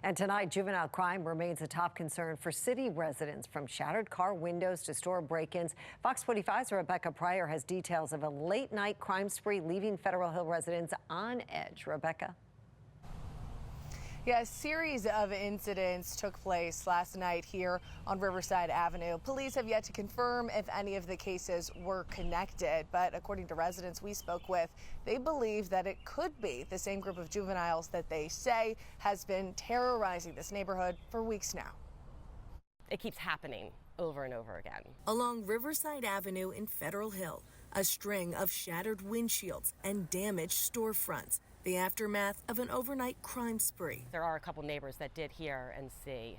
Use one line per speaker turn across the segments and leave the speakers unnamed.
And tonight, juvenile crime remains a top concern for city residents, from shattered car windows to store break-ins. Fox 45's Rebecca Pryor has details of a late-night crime spree leaving Federal Hill residents on edge. Rebecca.
Yeah, a series of incidents took place last night here on Riverside Avenue. Police have yet to confirm if any of the cases were connected, but according to residents we spoke with, they believe that it could be the same group of juveniles that they say has been terrorizing this neighborhood for weeks now.
It keeps happening over and over again.
Along Riverside Avenue in Federal Hill, a string of shattered windshields and damaged storefronts. The aftermath of an overnight crime spree.
There are a couple neighbors that did hear and see,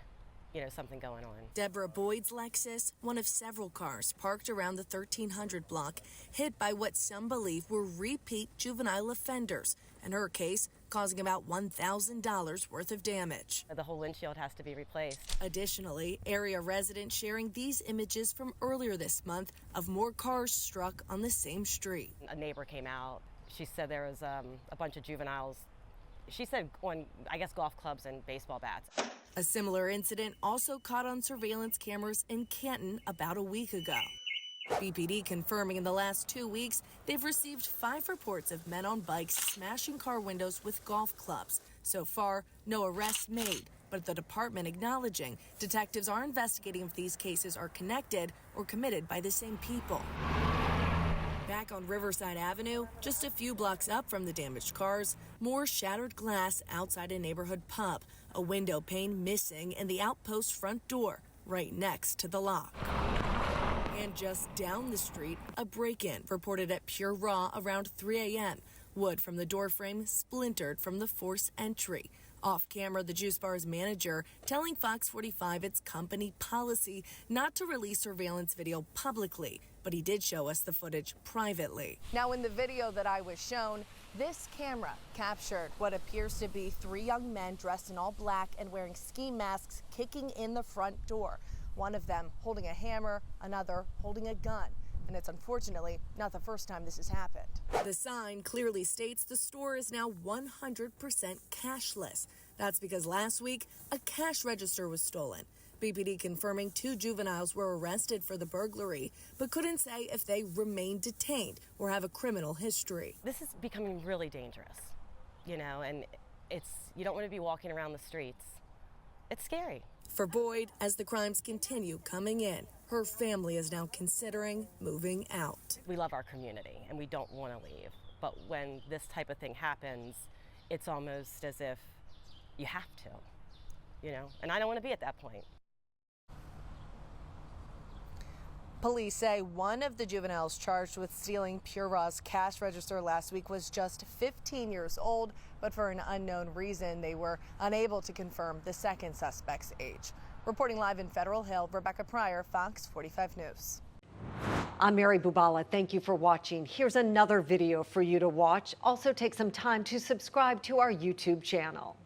something going on.
Deborah Boyd's Lexus, one of several cars parked around the 1300 block, hit by what some believe were repeat juvenile offenders. In her case, causing about $1,000 worth of damage.
The whole windshield has to be replaced.
Additionally, area residents sharing these images from earlier this month of more cars struck on the same street.
A neighbor came out. She said there was a bunch of juveniles, she said, on, I guess, golf clubs and baseball bats.
A similar incident also caught on surveillance cameras in Canton about a week ago. BPD confirming in the last 2 weeks, they've received 5 reports of men on bikes smashing car windows with golf clubs. So far, no arrests made, but the department acknowledging detectives are investigating if these cases are connected or committed by the same people. Back on Riverside Avenue, just a few blocks up from the damaged cars, more shattered glass outside a neighborhood pub, a window pane missing in the outpost front door, right next to the lock. And just down the street, a break-in reported at Pure Raw around 3 a.m. Wood from the doorframe splintered from the forced entry. Off camera, the juice bar's manager telling Fox 45 it's company policy not to release surveillance video publicly, but he did show us the footage privately.
Now, in the video that I was shown, this camera captured what appears to be 3 young men dressed in all black and wearing ski masks kicking in the front door. One of them holding a hammer, another holding a gun. And it's unfortunately not the first time this has happened.
The sign clearly states the store is now 100% cashless. That's because last week, a cash register was stolen. BPD confirming 2 juveniles were arrested for the burglary, but couldn't say if they remain detained or have a criminal history.
This is becoming really dangerous, and you don't want to be walking around the streets. It's scary.
For Boyd, as the crimes continue coming in, her family is now considering moving out.
We love our community and we don't want to leave. But when this type of thing happens, it's almost as if you have to, and I don't want to be at that point.
Police say one of the juveniles charged with stealing Pure Raw's cash register last week was just 15 years old, but for an unknown reason, they were unable to confirm the second suspect's age. Reporting live in Federal Hill, Rebecca Pryor, Fox 45 News.
I'm Mary Bubala. Thank you for watching. Here's another video for you to watch. Also, take some time to subscribe to our YouTube channel.